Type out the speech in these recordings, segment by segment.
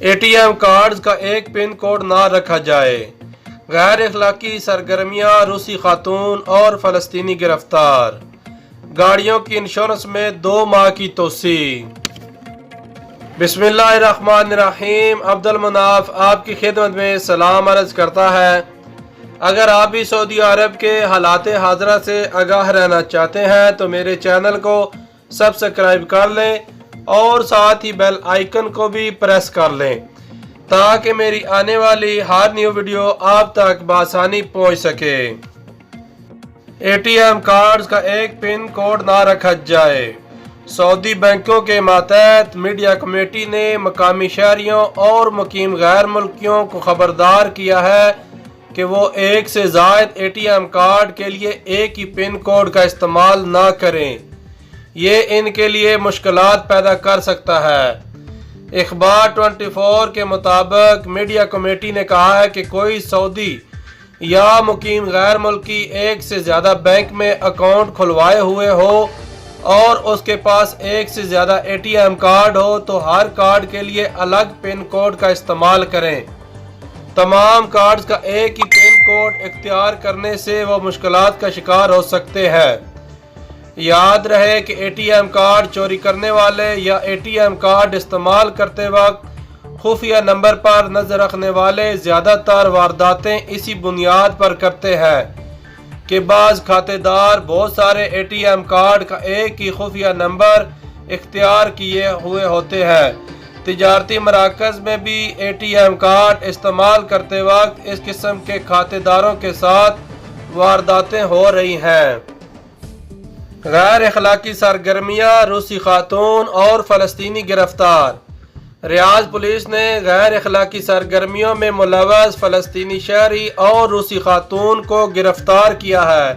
ATM cards का एक pin code ना रखा जाए। गैर अखलाकी सरगर्मियां, रूसी खातून और फ़लस्तीनी गिरफ्तार। गाड़ियों की इंश्योरेंस में 2 माह की तोसी। बिस्मिल्लाहिर्रहमानिर्रहीम। अब्दुल मुनाफ आपकी खिदमत में सलाम अर्ज़ करता है। अगर आप भी सऊदी अरब के हालात हाज़रा से आगाह रहना चाहते हैं तो मेरे चैनल को सब्सक्राइब कर लें और साथ ही बेल आइकन को भी प्रेस कर लें ताकि मेरी आने वाली हर न्यू वीडियो आप तक बआसानी पहुंच सके। ATM कार्ड्स का एक पिन कोड ना रखा जाए। सऊदी बैंकों के मातहत मीडिया कमेटी ने मकामी शहरियों और मुकीम गैर मुल्कियों को खबरदार किया है कि वो एक से ज़ायद ATM कार्ड के लिए एक ही पिन कोड का इस्तेमाल ना करें। ये इनके लिए मुश्किलात पैदा कर सकता है। इखबार 24 के मुताबिक मीडिया कमेटी ने कहा है कि कोई सऊदी या मुकीम गैर मुल्की एक से ज़्यादा बैंक में अकाउंट खुलवाए हुए हो और उसके पास एक से ज़्यादा ATM कार्ड हो तो हर कार्ड के लिए अलग पिन कोड का इस्तेमाल करें। तमाम कार्ड्स का एक ही पिन कोड इख्तियार करने से वो मुश्किलात का शिकार हो सकते हैं। याद रहे कि ATM कार्ड चोरी करने वाले या ATM कार्ड इस्तेमाल करते वक्त खुफिया नंबर पर नजर रखने वाले ज़्यादातर वारदातें इसी बुनियाद पर करते हैं कि बाज़ खातेदार बहुत सारे ATM कार्ड का एक ही खुफिया नंबर इख्तियार किए हुए होते हैं। तिजारती मराकज़ में भी ATM कार्ड इस्तेमाल करते वक्त इस किस्म के खातेदारों के साथ वारदातें हो रही हैं। गैर अखलाकी सरगर्मियां, रूसी खातून और फ़लस्तीनी गिरफ्तार। रियाज पुलिस ने गैर अखलाकी सरगर्मियों में मुलव्वस फ़लस्तीनी शहरी और रूसी खातून को गिरफ्तार किया है।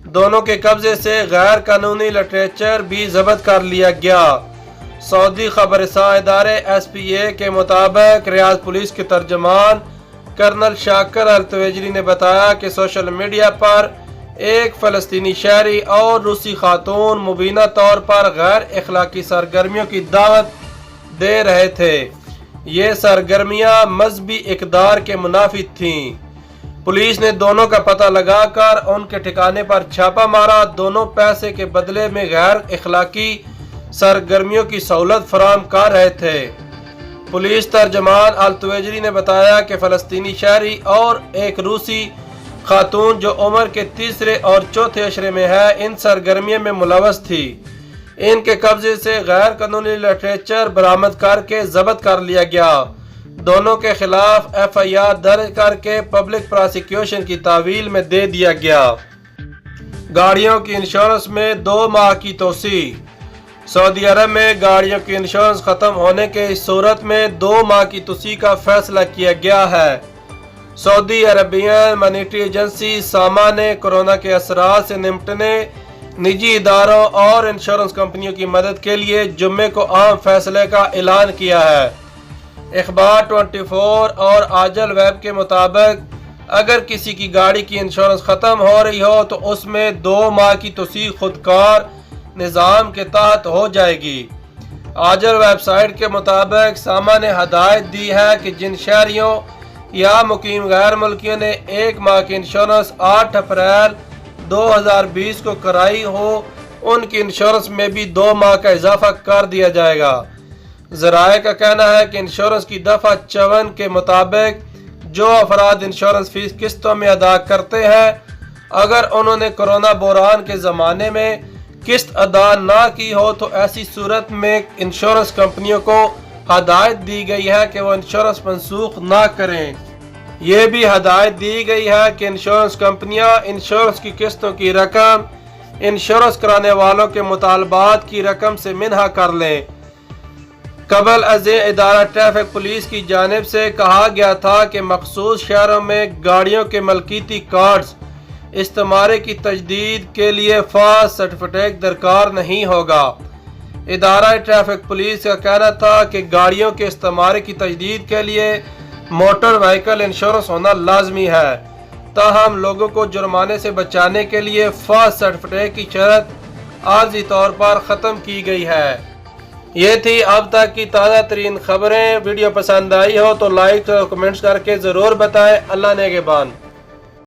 दोनों के कब्जे से गैर कानूनी लिटरेचर भी जब्त कर लिया गया। सऊदी खबरसां इदारे SPA के मुताबिक रियाज पुलिस के तर्जमान कर्नल शाकिर अल-तुवैजरी ने बताया कि सोशल मीडिया पर एक फ़लस्तीनी शहरी और रूसी खातून मुबीना तौर पर गैर अखलाकी सरगर्मियों की दावत दे रहे थे। ये सरगर्मियां मजहबी इक़दार के मुनाफिक थीं। पुलिस ने दोनों का पता लगाकर उनके ठिकाने पर छापा मारा। दोनों पैसे के बदले में गैर अखलाकी सरगर्मियों की सहूलत फराहम कर रहे थे। पुलिस तर्जमान अल-तुवैजरी ने बताया कि फ़लस्तीनी शहरी और एक रूसी खातून जो उम्र के तीसरे और चौथे अशरे में है इन सरगर्मियों में मुलव्वस थी। इनके कब्जे से गैर कानूनी लिटरेचर बरामद करके जब्त कर लिया गया। दोनों के खिलाफ FIR दर्ज करके पब्लिक प्रोसिक्यूशन की तावील में दे दिया गया। गाड़ियों की इंश्योरेंस में 2 माह की तोसी। सऊदी अरब में गाड़ियों की इंश्योरेंस खत्म होने के इस सूरत में 2 माह की तोसी का फैसला किया गया है। सऊदी अरबियन मॉनिटरी एजेंसी सामा ने कोरोना के असरात से निपटने निजी इदारों और इंश्योरेंस कंपनियों की मदद के लिए जुम्मे को अहम फैसले का ऐलान किया है। इखबार 24 और आजल वेब के मुताबिक अगर किसी की गाड़ी की इंश्योरेंस ख़त्म हो रही हो तो उसमें 2 माह की तोसी खुदकार निज़ाम के तहत हो जाएगी। आजल वेबसाइट के मुताबिक सामा ने हदायत दी है कि जिन शहरियों या मुकीम गैर मुल्कियों ने 1 माह की इंश्योरेंस 8 अप्रैल 2020 को कराई हो उनकी इंश्योरेंस में भी 2 माह का इजाफा कर दिया जाएगा। ज़राए का कहना है कि इंश्योरेंस की दफ़ा 54 के मुताबिक जो अफराद इंश्योरेंस फीस किस्तों में अदा करते हैं अगर उन्होंने कोरोना बहरान के ज़माने में किस्त अदा ना की हो तो ऐसी सूरत में इंश्योरेंस कंपनियों को हदायत दी गई है कि वो इंश्योरेंस मनसूख ना करें। ये भी हदायत दी गई है कि इंश्योरेंस कंपनियां इंश्योरेंस की किस्तों की रकम इंश्योरेंस कराने वालों के मुतालबात की रकम से मिन्हा कर लें। कबल अज़े इदारा ट्रैफिक पुलिस की जानिब से कहा गया था कि मखसूस शहरों में गाड़ियों के मलकीती कार्ड्स इस्तेमाल की तजदीद के लिए फास्ट सर्टिफिकेट दरकार नहीं होगा। इदारा ट्रैफिक पुलिस का कहना था कि गाड़ियों के इस्तेमाल की तजदीद के लिए मोटर व्हीकल इंश्योरेंस होना लाजमी है। ताहम लोगों को जुर्माने से बचाने के लिए फास्ट सर्टिफिकेट की शर्त आर्जी तौर पर ख़त्म की गई है। یہ تھی اب تک کی تازہ ترین خبریں۔ ویڈیو پسند آئی ہو تو لائک اور کمنٹس کر کے ضرور بتائیں۔ اللہ نگہبان۔